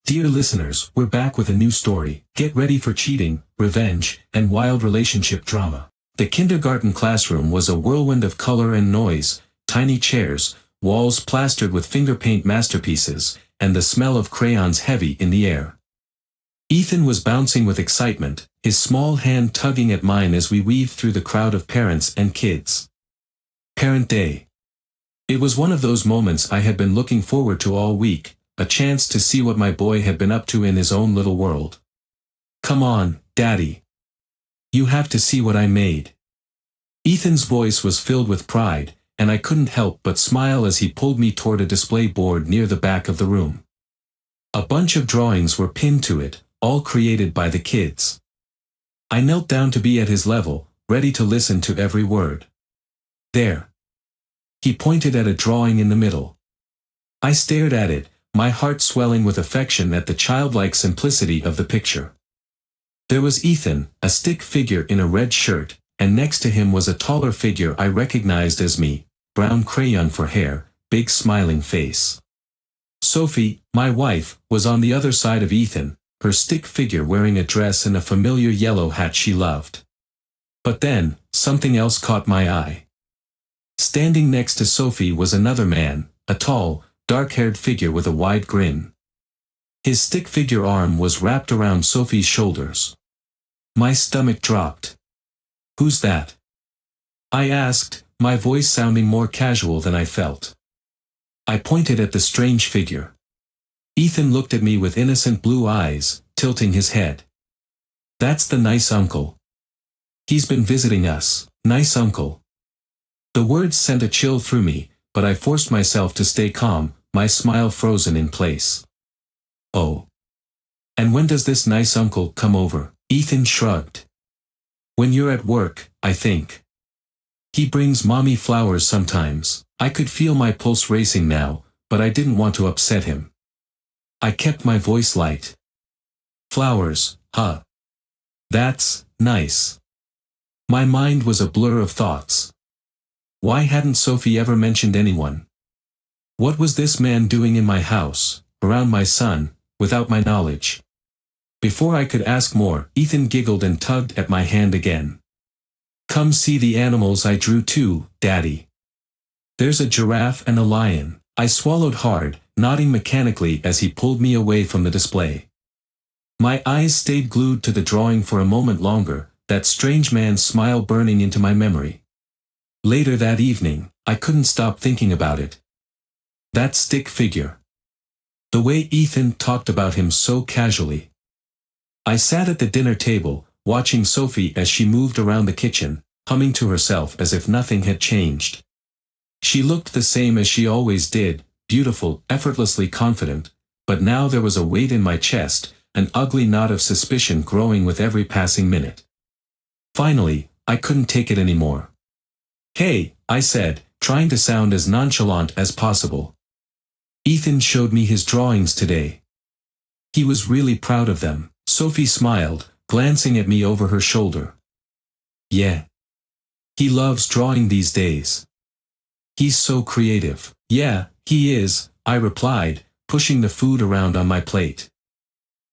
Dear listeners, we're back with a new story. Get ready for cheating, revenge, and wild relationship drama. The kindergarten classroom was a whirlwind of color and noise, tiny chairs, walls plastered with finger paint masterpieces, and the smell of crayons heavy in the air. Ethan was bouncing with excitement, his small hand tugging at mine as we weaved through the crowd of parents and kids. Parent Day. It was one of those moments I had been looking forward to all week, a chance to see what my boy had been up to in his own little world. Come on, Daddy. You have to see what I made. Ethan's voice was filled with pride, and I couldn't help but smile as he pulled me toward a display board near the back of the room. A bunch of drawings were pinned to it, all created by the kids. I knelt down to be at his level, ready to listen to every word. There. He pointed at a drawing in the middle. I stared at it, my heart swelling with affection at the childlike simplicity of the picture. There was Ethan, a stick figure in a red shirt, and next to him was a taller figure I recognized as me, brown crayon for hair, big smiling face. Sophie, my wife, was on the other side of Ethan, her stick figure wearing a dress and a familiar yellow hat she loved. But then, something else caught my eye. Standing next to Sophie was another man, a tall, dark-haired figure with a wide grin. His stick figure arm was wrapped around Sophie's shoulders. My stomach dropped. "Who's that?" I asked, my voice sounding more casual than I felt. I pointed at the strange figure. Ethan looked at me with innocent blue eyes, tilting his head. "That's the nice uncle. He's been visiting us, nice uncle." The words sent a chill through me, but I forced myself to stay calm, my smile frozen in place. "Oh. And when does this nice uncle come over?" Ethan shrugged. "When you're at work, I think. He brings mommy flowers sometimes." I could feel my pulse racing now, but I didn't want to upset him. I kept my voice light. "Flowers, huh? That's nice." My mind was a blur of thoughts. Why hadn't Sophie ever mentioned anyone? What was this man doing in my house, around my son, without my knowledge? Before I could ask more, Ethan giggled and tugged at my hand again. "Come see the animals I drew too, Daddy. There's a giraffe and a lion." I swallowed hard, nodding mechanically as he pulled me away from the display. My eyes stayed glued to the drawing for a moment longer, that strange man's smile burning into my memory. Later that evening, I couldn't stop thinking about it. That stick figure. The way Ethan talked about him so casually. I sat at the dinner table, watching Sophie as she moved around the kitchen, humming to herself as if nothing had changed. She looked the same as she always did, beautiful, effortlessly confident, but now there was a weight in my chest, an ugly knot of suspicion growing with every passing minute. Finally, I couldn't take it anymore. "Hey," I said, trying to sound as nonchalant as possible. "Ethan showed me his drawings today. He was really proud of them." Sophie smiled, glancing at me over her shoulder. "Yeah. He loves drawing these days. He's so creative." "Yeah, he is," I replied, pushing the food around on my plate.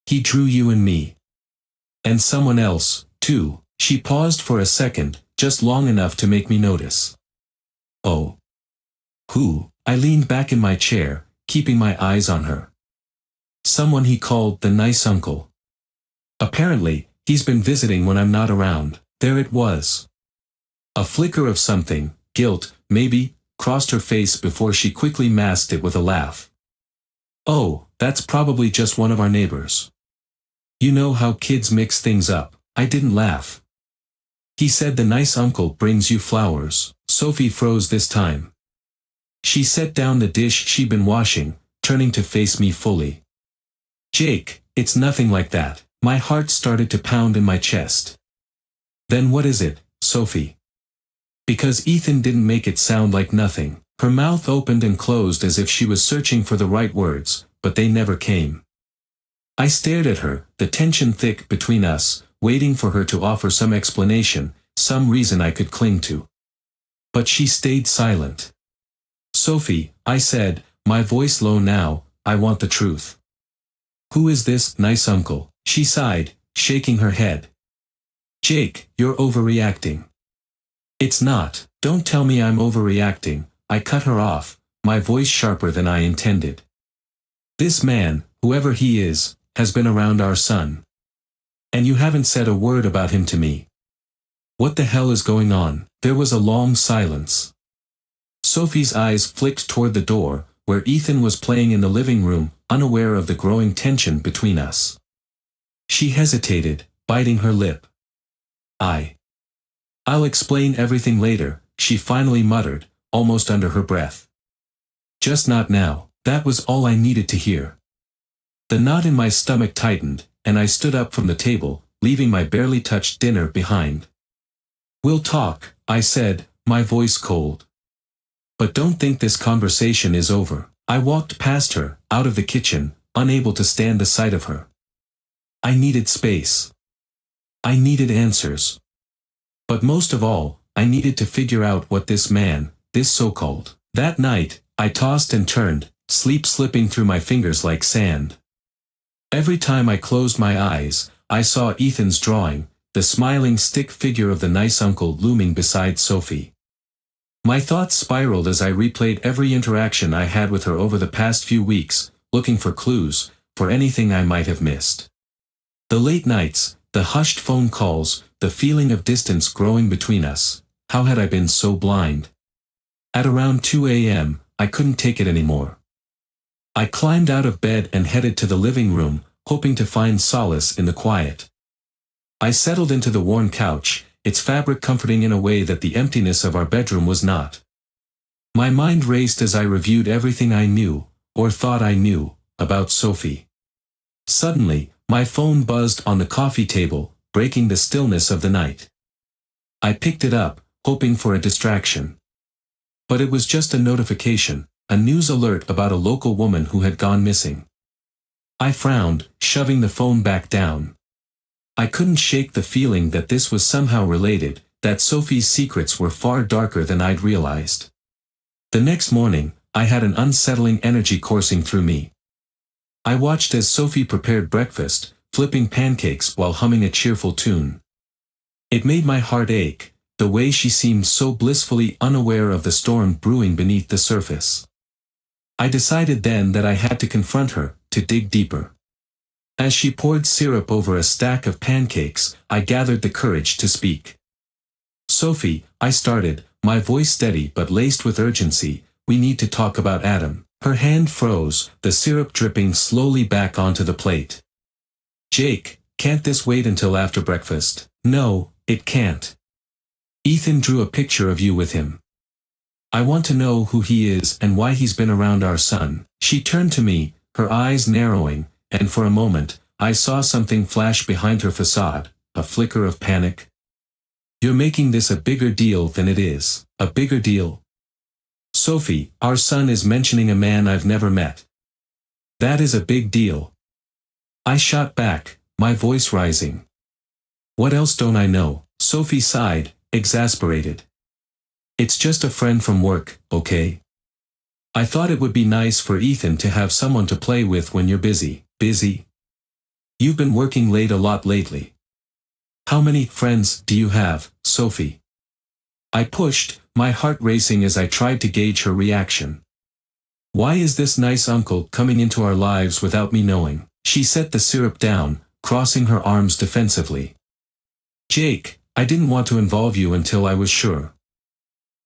"He drew you and me. And someone else, too." She paused for a second, just long enough to make me notice. "Oh. Who?" I leaned back in my chair, keeping my eyes on her. "Someone he called the nice uncle. Apparently, he's been visiting when I'm not around." There it was. A flicker of something, guilt, maybe, crossed her face before she quickly masked it with a laugh. "Oh, that's probably just one of our neighbors. You know how kids mix things up." I didn't laugh. "He said the nice uncle brings you flowers." Sophie froze this time. She set down the dish she'd been washing, turning to face me fully. "Jake, it's nothing like that." My heart started to pound in my chest. "Then what is it, Sophie?" Because Ethan didn't make it sound like nothing. Her mouth opened and closed as if she was searching for the right words, but they never came. I stared at her, the tension thick between us, waiting for her to offer some explanation, some reason I could cling to. But she stayed silent. "Sophie," I said, my voice low now, "I want the truth." Who is this nice uncle? She sighed, shaking her head. Jake, you're overreacting. It's not. Don't tell me I'm overreacting. I cut her off, my voice sharper than I intended. This man, whoever he is, has been around our son. And you haven't said a word about him to me. What the hell is going on? There was a long silence. Sophie's eyes flicked toward the door, where Ethan was playing in the living room, unaware of the growing tension between us. She hesitated, biting her lip. I'll explain everything later, she finally muttered, almost under her breath. Just not now. That was all I needed to hear. The knot in my stomach tightened, and I stood up from the table, leaving my barely touched dinner behind. We'll talk, I said, my voice cold. But don't think this conversation is over. I walked past her, out of the kitchen, unable to stand the sight of her. I needed space. I needed answers. But most of all, I needed to figure out what this man, this so-called. That night, I tossed and turned, sleep slipping through my fingers like sand. Every time I closed my eyes, I saw Ethan's drawing, the smiling stick figure of the nice uncle looming beside Sophie. My thoughts spiraled as I replayed every interaction I had with her over the past few weeks, looking for clues, for anything I might have missed. The late nights, the hushed phone calls, the feeling of distance growing between us. How had I been so blind? At around 2 a.m., I couldn't take it anymore. I climbed out of bed and headed to the living room, hoping to find solace in the quiet. I settled into the worn couch, its fabric comforting in a way that the emptiness of our bedroom was not. My mind raced as I reviewed everything I knew, or thought I knew, about Sophie. Suddenly, my phone buzzed on the coffee table, breaking the stillness of the night. I picked it up, hoping for a distraction. But it was just a notification, a news alert about a local woman who had gone missing. I frowned, shoving the phone back down. I couldn't shake the feeling that this was somehow related, that Sophie's secrets were far darker than I'd realized. The next morning, I had an unsettling energy coursing through me. I watched as Sophie prepared breakfast, flipping pancakes while humming a cheerful tune. It made my heart ache, the way she seemed so blissfully unaware of the storm brewing beneath the surface. I decided then that I had to confront her, to dig deeper. As she poured syrup over a stack of pancakes, I gathered the courage to speak. Sophie, I started, my voice steady but laced with urgency, we need to talk about Adam. Her hand froze, the syrup dripping slowly back onto the plate. Jake, can't this wait until after breakfast? No, it can't. Ethan drew a picture of you with him. I want to know who he is and why he's been around our son. She turned to me, her eyes narrowing, and for a moment, I saw something flash behind her facade, a flicker of panic. You're making this a bigger deal than it is. A bigger deal? Sophie, our son is mentioning a man I've never met. That is a big deal. I shot back, my voice rising. What else don't I know? Sophie sighed, exasperated. It's just a friend from work, okay? I thought it would be nice for Ethan to have someone to play with when you're busy. Busy? You've been working late a lot lately. How many friends do you have, Sophie? I pushed, my heart racing as I tried to gauge her reaction. Why is this nice uncle coming into our lives without me knowing? She set the syrup down, crossing her arms defensively. Jake, I didn't want to involve you until I was sure.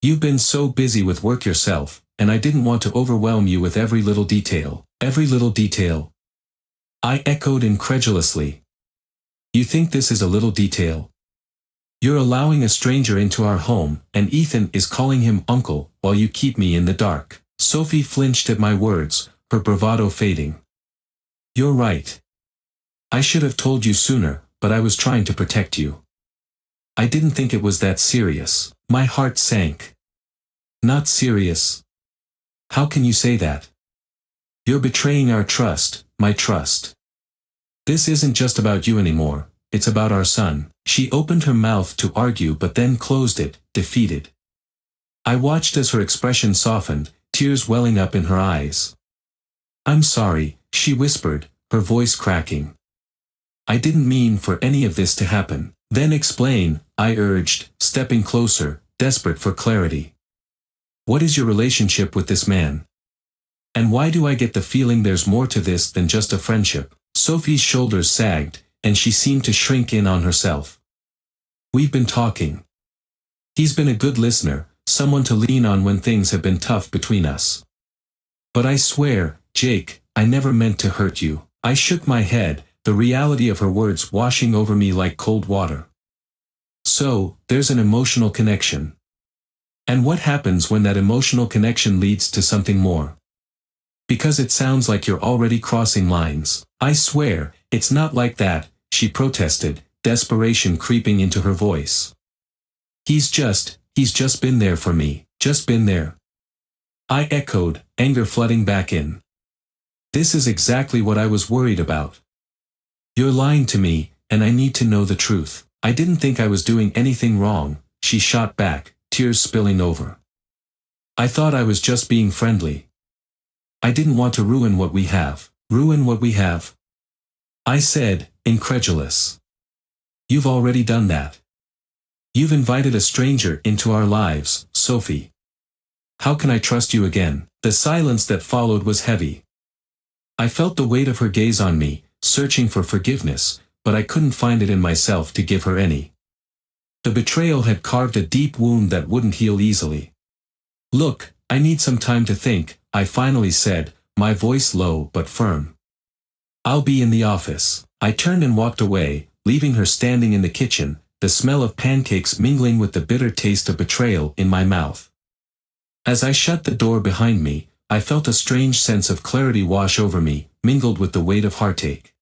You've been so busy with work yourself, and I didn't want to overwhelm you with every little detail. Every little detail? I echoed incredulously. You think this is a little detail? You're allowing a stranger into our home, and Ethan is calling him uncle, while you keep me in the dark. Sophie flinched at my words, her bravado fading. You're right. I should have told you sooner, but I was trying to protect you. I didn't think it was that serious. My heart sank. Not serious? How can you say that? You're betraying our trust, my trust. This isn't just about you anymore, it's about our son. She opened her mouth to argue but then closed it, defeated. I watched as her expression softened, tears welling up in her eyes. I'm sorry, she whispered, her voice cracking. I didn't mean for any of this to happen. Then explain, I urged, stepping closer, desperate for clarity. What is your relationship with this man? And why do I get the feeling there's more to this than just a friendship? Sophie's shoulders sagged, and she seemed to shrink in on herself. We've been talking. He's been a good listener, someone to lean on when things have been tough between us. But I swear, Jake, I never meant to hurt you. I shook my head, the reality of her words washing over me like cold water. So, there's an emotional connection. And what happens when that emotional connection leads to something more? Because it sounds like you're already crossing lines. I swear, it's not like that, she protested, desperation creeping into her voice. He's just been there for me, just been there. I echoed, anger flooding back in. This is exactly what I was worried about. You're lying to me, and I need to know the truth. I didn't think I was doing anything wrong, she shot back, tears spilling over. I thought I was just being friendly. I didn't want to ruin what we have. Ruin what we have? I said, incredulous. You've already done that. You've invited a stranger into our lives, Sophie. How can I trust you again? The silence that followed was heavy. I felt the weight of her gaze on me, searching for forgiveness, but I couldn't find it in myself to give her any. The betrayal had carved a deep wound that wouldn't heal easily. Look, I need some time to think, I finally said, my voice low but firm. I'll be in the office. I turned and walked away, leaving her standing in the kitchen, the smell of pancakes mingling with the bitter taste of betrayal in my mouth. As I shut the door behind me, I felt a strange sense of clarity wash over me, mingled with the weight of heartache.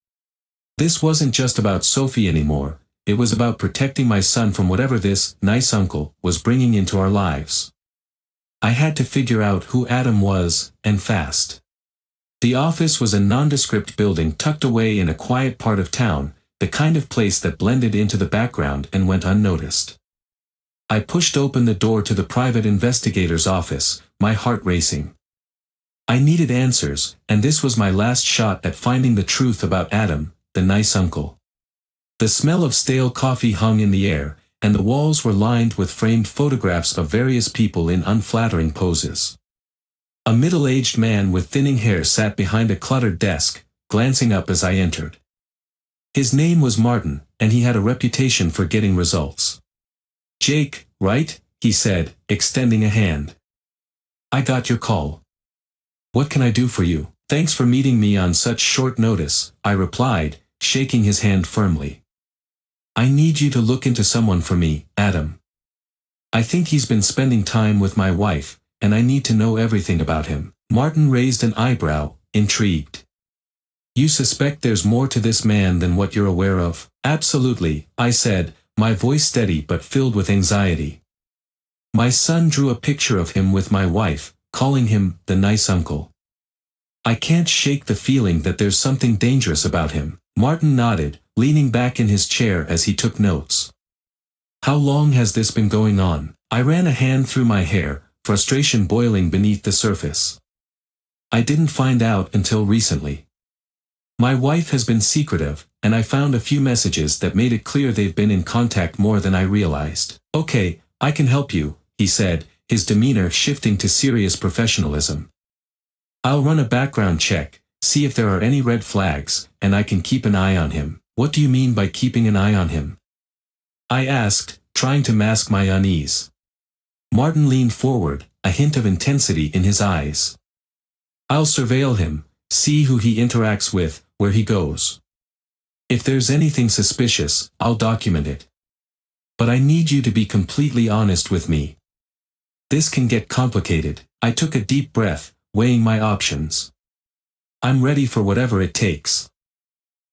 This wasn't just about Sophie anymore, it was about protecting my son from whatever this nice uncle was bringing into our lives. I had to figure out who Adam was, and fast. The office was a nondescript building tucked away in a quiet part of town, the kind of place that blended into the background and went unnoticed. I pushed open the door to the private investigator's office, my heart racing. I needed answers, and this was my last shot at finding the truth about Adam, the nice uncle. The smell of stale coffee hung in the air, and the walls were lined with framed photographs of various people in unflattering poses. A middle-aged man with thinning hair sat behind a cluttered desk, glancing up as I entered. His name was Martin, and he had a reputation for getting results. Jake, right? He said, extending a hand. I got your call. What can I do for you? Thanks for meeting me on such short notice, I replied, shaking his hand firmly. I need you to look into someone for me, Adam. I think he's been spending time with my wife, and I need to know everything about him. Martin raised an eyebrow, intrigued. You suspect there's more to this man than what you're aware of? Absolutely, I said, my voice steady but filled with anxiety. My son drew a picture of him with my wife, calling him the nice uncle. I can't shake the feeling that there's something dangerous about him. Martin nodded, leaning back in his chair as he took notes. How long has this been going on? I ran a hand through my hair, frustration boiling beneath the surface. I didn't find out until recently. My wife has been secretive, and I found a few messages that made it clear they've been in contact more than I realized. Okay, I can help you, he said, his demeanor shifting to serious professionalism. I'll run a background check, see if there are any red flags, and I can keep an eye on him. What do you mean by keeping an eye on him? I asked, trying to mask my unease. Martin leaned forward, a hint of intensity in his eyes. I'll surveil him, see who he interacts with, where he goes. If there's anything suspicious, I'll document it. But I need you to be completely honest with me. This can get complicated. I took a deep breath, weighing my options. I'm ready for whatever it takes.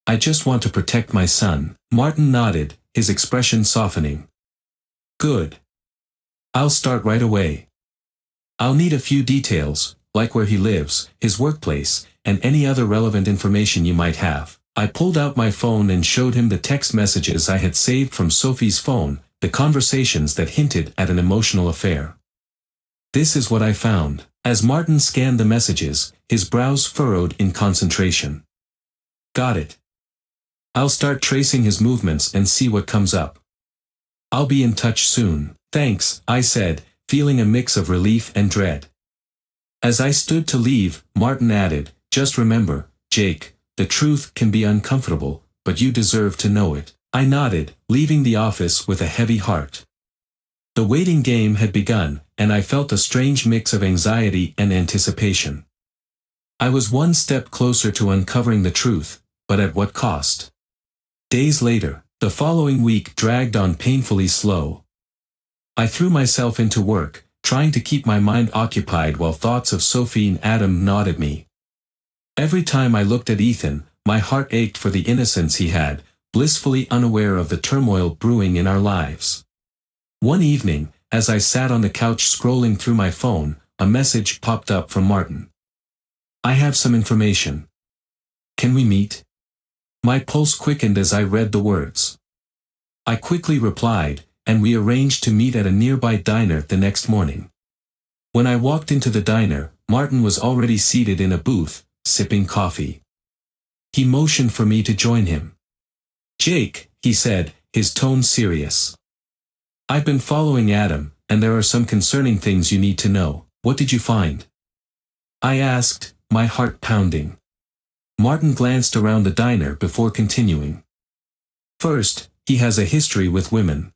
I just want to protect my son. Martin nodded, his expression softening. Good. I'll start right away. I'll need a few details, like where he lives, his workplace, and any other relevant information you might have. I pulled out my phone and showed him the text messages I had saved from Sophie's phone, the conversations that hinted at an emotional affair. This is what I found. As Martin scanned the messages, his brows furrowed in concentration. Got it. I'll start tracing his movements and see what comes up. I'll be in touch soon. Thanks, I said, feeling a mix of relief and dread. As I stood to leave, Martin added, just remember, Jake, the truth can be uncomfortable, but you deserve to know it. I nodded, leaving the office with a heavy heart. The waiting game had begun, and I felt a strange mix of anxiety and anticipation. I was one step closer to uncovering the truth, but at what cost? Days later, the following week dragged on painfully slow. I threw myself into work, trying to keep my mind occupied while thoughts of Sophie and Adam gnawed at me. Every time I looked at Ethan, my heart ached for the innocence he had, blissfully unaware of the turmoil brewing in our lives. One evening, as I sat on the couch scrolling through my phone, a message popped up from Martin. I have some information. Can we meet? My pulse quickened as I read the words. I quickly replied, and we arranged to meet at a nearby diner the next morning. When I walked into the diner, Martin was already seated in a booth, sipping coffee. He motioned for me to join him. Jake, he said, his tone serious. I've been following Adam, and there are some concerning things you need to know. What did you find? I asked, my heart pounding. Martin glanced around the diner before continuing. First, he has a history with women.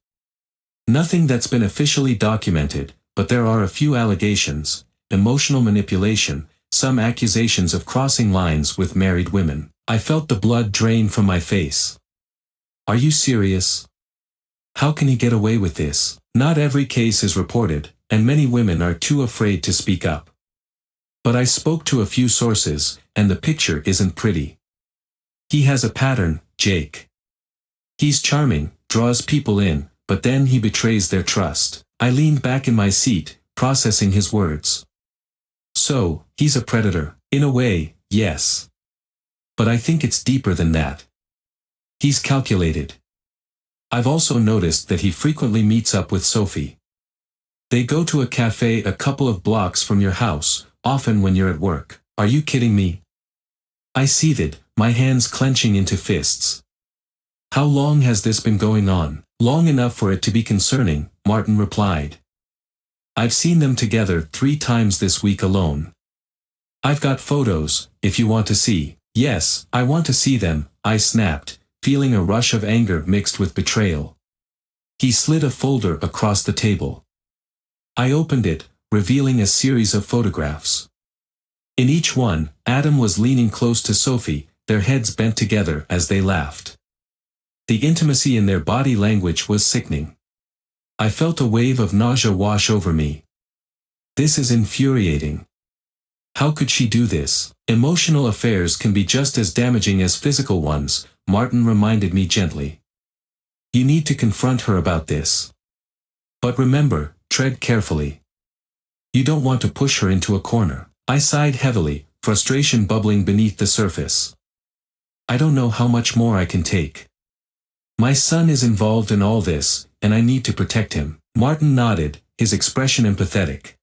Nothing that's been officially documented, but there are a few allegations, emotional manipulation, some accusations of crossing lines with married women. I felt the blood drain from my face. Are you serious? How can he get away with this? Not every case is reported, and many women are too afraid to speak up. But I spoke to a few sources, and the picture isn't pretty. He has a pattern, Jake. He's charming, draws people in, but then he betrays their trust. I leaned back in my seat, processing his words. So, he's a predator. In a way, yes. But I think it's deeper than that. He's calculated. I've also noticed that he frequently meets up with Sophie. They go to a cafe a couple of blocks from your house, often when you're at work. Are you kidding me? I seethed, my hands clenching into fists. How long has this been going on? Long enough for it to be concerning, Martin replied. I've seen them together 3 times this week alone. I've got photos, if you want to see. Yes, I want to see them, I snapped, feeling a rush of anger mixed with betrayal. He slid a folder across the table. I opened it, revealing a series of photographs. In each one, Adam was leaning close to Sophie, their heads bent together as they laughed. The intimacy in their body language was sickening. I felt a wave of nausea wash over me. This is infuriating. How could she do this? Emotional affairs can be just as damaging as physical ones, Martin reminded me gently. You need to confront her about this. But remember, tread carefully. You don't want to push her into a corner. I sighed heavily, frustration bubbling beneath the surface. I don't know how much more I can take. My son is involved in all this, and I need to protect him. Martin nodded, his expression empathetic.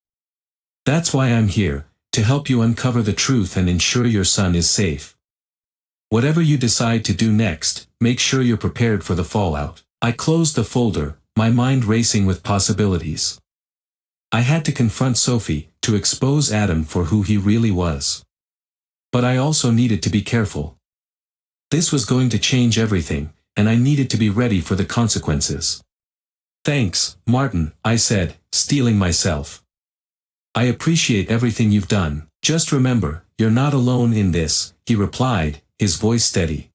That's why I'm here, to help you uncover the truth and ensure your son is safe. Whatever you decide to do next, make sure you're prepared for the fallout. I closed the folder, my mind racing with possibilities. I had to confront Sophie, to expose Adam for who he really was. But I also needed to be careful. This was going to change everything, and I needed to be ready for the consequences. Thanks, Martin, I said, steeling myself. I appreciate everything you've done. Just remember, you're not alone in this, he replied, his voice steady.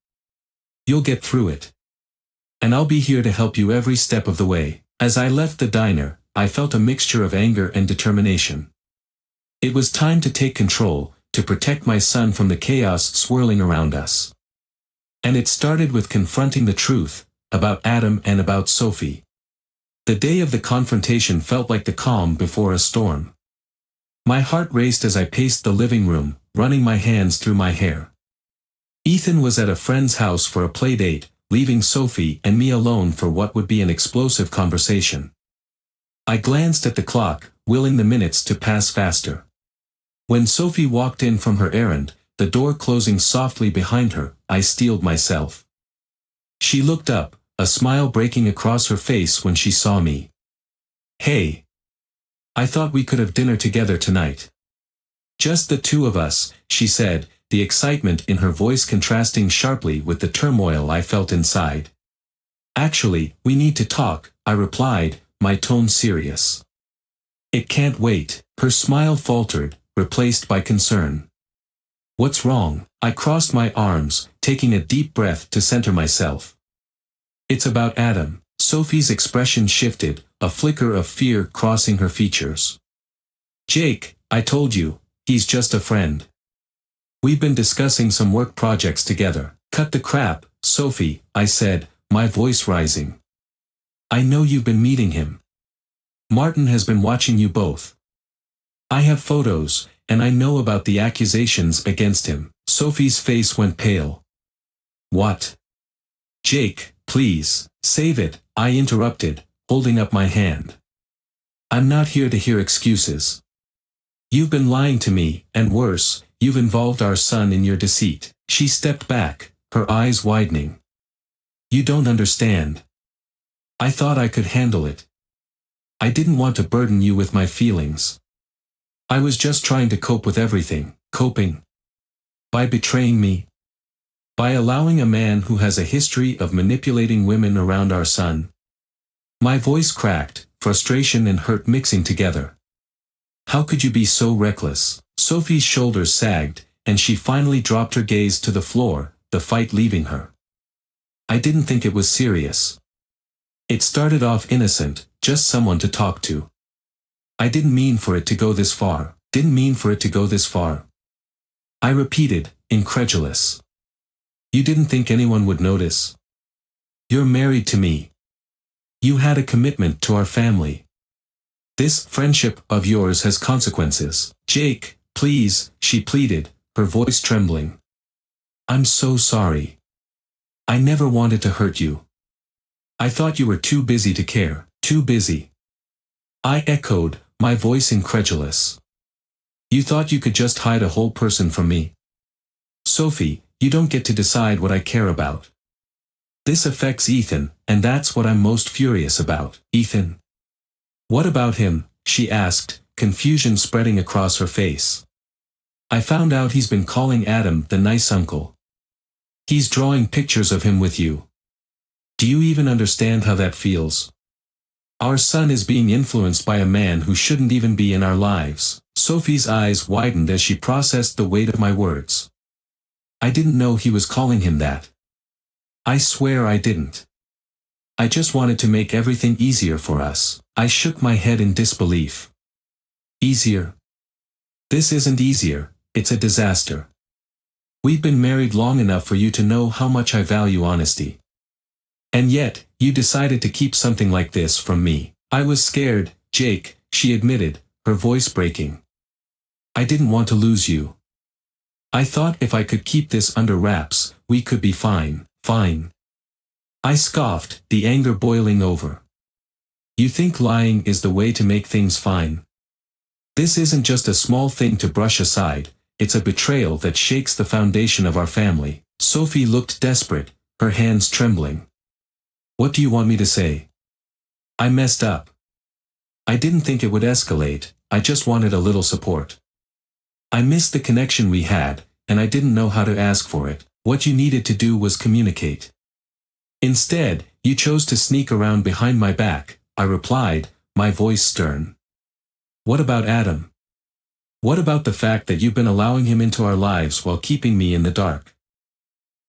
You'll get through it. And I'll be here to help you every step of the way. As I left the diner, I felt a mixture of anger and determination. It was time to take control, to protect my son from the chaos swirling around us. And it started with confronting the truth, about Adam and about Sophie. The day of the confrontation felt like the calm before a storm. My heart raced as I paced the living room, running my hands through my hair. Ethan was at a friend's house for a play date, leaving Sophie and me alone for what would be an explosive conversation. I glanced at the clock, willing the minutes to pass faster. When Sophie walked in from her errand, the door closing softly behind her, I steeled myself. She looked up, a smile breaking across her face when she saw me. "Hey. I thought we could have dinner together tonight." "Just the two of us," she said, the excitement in her voice contrasting sharply with the turmoil I felt inside. "Actually, we need to talk," I replied, my tone serious. "It can't wait." Her smile faltered, replaced by concern. "What's wrong?" I crossed my arms, taking a deep breath to center myself. "It's about Adam." Sophie's expression shifted, a flicker of fear crossing her features. "Jake, I told you, he's just a friend. We've been discussing some work projects together." "Cut the crap, Sophie," I said, my voice rising. "I know you've been meeting him. Martin has been watching you both. I have photos, and I know about the accusations against him." Sophie's face went pale. "What?" "Jake, please, save it," I interrupted, holding up my hand. "I'm not here to hear excuses. You've been lying to me, and worse, you've involved our son in your deceit." She stepped back, her eyes widening. "You don't understand. I thought I could handle it. I didn't want to burden you with my feelings. I was just trying to cope with everything." "Coping? By betraying me? By allowing a man who has a history of manipulating women around our son?" My voice cracked, frustration and hurt mixing together. "How could you be so reckless?" Sophie's shoulders sagged, and she finally dropped her gaze to the floor, the fight leaving her. "I didn't think it was serious. It started off innocent, just someone to talk to. I didn't mean for it to go this far. Didn't mean for it to go this far." I repeated, incredulous. "You didn't think anyone would notice? You're married to me. You had a commitment to our family. This friendship of yours has consequences." "Jake, please," she pleaded, her voice trembling. "I'm so sorry. I never wanted to hurt you. I thought you were too busy to care." "Too busy?" I echoed, my voice incredulous. "You thought you could just hide a whole person from me? Sophie, you don't get to decide what I care about. This affects Ethan, and that's what I'm most furious about." "Ethan? What about him?" she asked, confusion spreading across her face. "I found out he's been calling Adam the nice uncle. He's drawing pictures of him with you. Do you even understand how that feels? Our son is being influenced by a man who shouldn't even be in our lives." Sophie's eyes widened as she processed the weight of my words. "I didn't know he was calling him that. I swear I didn't. I just wanted to make everything easier for us." I shook my head in disbelief. "Easier? This isn't easier, it's a disaster. We've been married long enough for you to know how much I value honesty. And yet, you decided to keep something like this from me." "I was scared, Jake," she admitted, her voice breaking. "I didn't want to lose you. I thought if I could keep this under wraps, we could be fine." "Fine?" I scoffed, the anger boiling over. "You think lying is the way to make things fine? This isn't just a small thing to brush aside, it's a betrayal that shakes the foundation of our family." Sophie looked desperate, her hands trembling. "What do you want me to say?" "I messed up. I didn't think it would escalate, I just wanted a little support. I missed the connection we had, and I didn't know how to ask for it. What you needed to do was communicate. Instead, you chose to sneak around behind my back," I replied, my voice stern. "What about Adam? What about the fact that you've been allowing him into our lives while keeping me in the dark?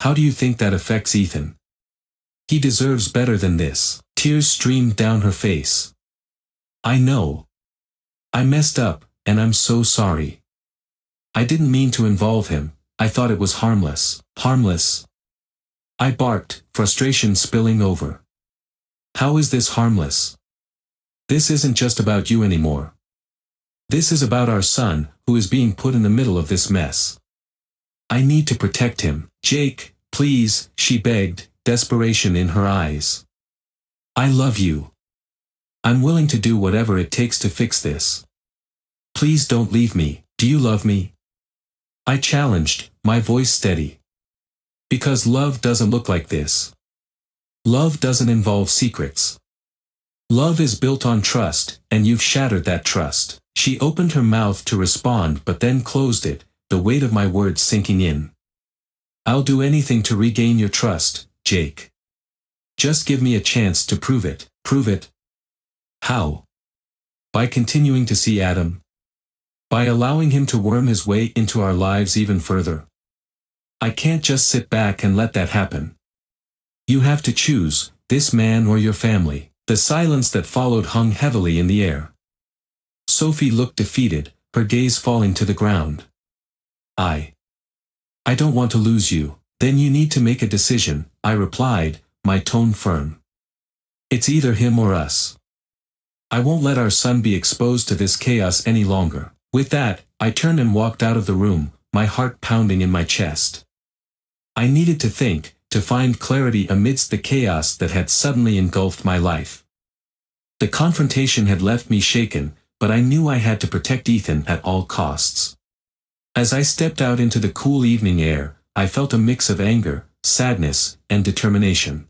How do you think that affects Ethan? He deserves better than this." Tears streamed down her face. "I know. I messed up, and I'm so sorry. I didn't mean to involve him, I thought it was harmless." "Harmless?" I barked, frustration spilling over. "How is this harmless? This isn't just about you anymore. This is about our son, who is being put in the middle of this mess. I need to protect him." "Jake, please," she begged, desperation in her eyes. "I love you. I'm willing to do whatever it takes to fix this. Please don't leave me." "Do you love me?" I challenged, my voice steady. Because love doesn't look like this. Love doesn't involve secrets. Love is built on trust, and you've shattered that trust. She opened her mouth to respond but then closed it, the weight of my words sinking in. I'll do anything to regain your trust, Jake. Just give me a chance to prove it. Prove it? How? By continuing to see Adam. By allowing him to worm his way into our lives even further. I can't just sit back and let that happen. You have to choose, this man or your family. The silence that followed hung heavily in the air. Sophie looked defeated, her gaze falling to the ground. I don't want to lose you. Then you need to make a decision, I replied, my tone firm. It's either him or us. I won't let our son be exposed to this chaos any longer. With that, I turned and walked out of the room, my heart pounding in my chest. I needed to think, to find clarity amidst the chaos that had suddenly engulfed my life. The confrontation had left me shaken, but I knew I had to protect Ethan at all costs. As I stepped out into the cool evening air, I felt a mix of anger, sadness, and determination.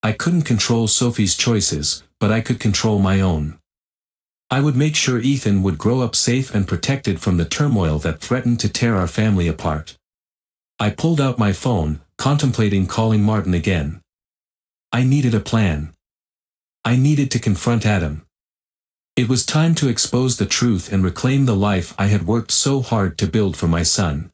I couldn't control Sophie's choices, but I could control my own. I would make sure Ethan would grow up safe and protected from the turmoil that threatened to tear our family apart. I pulled out my phone, contemplating calling Martin again. I needed a plan. I needed to confront Adam. It was time to expose the truth and reclaim the life I had worked so hard to build for my son.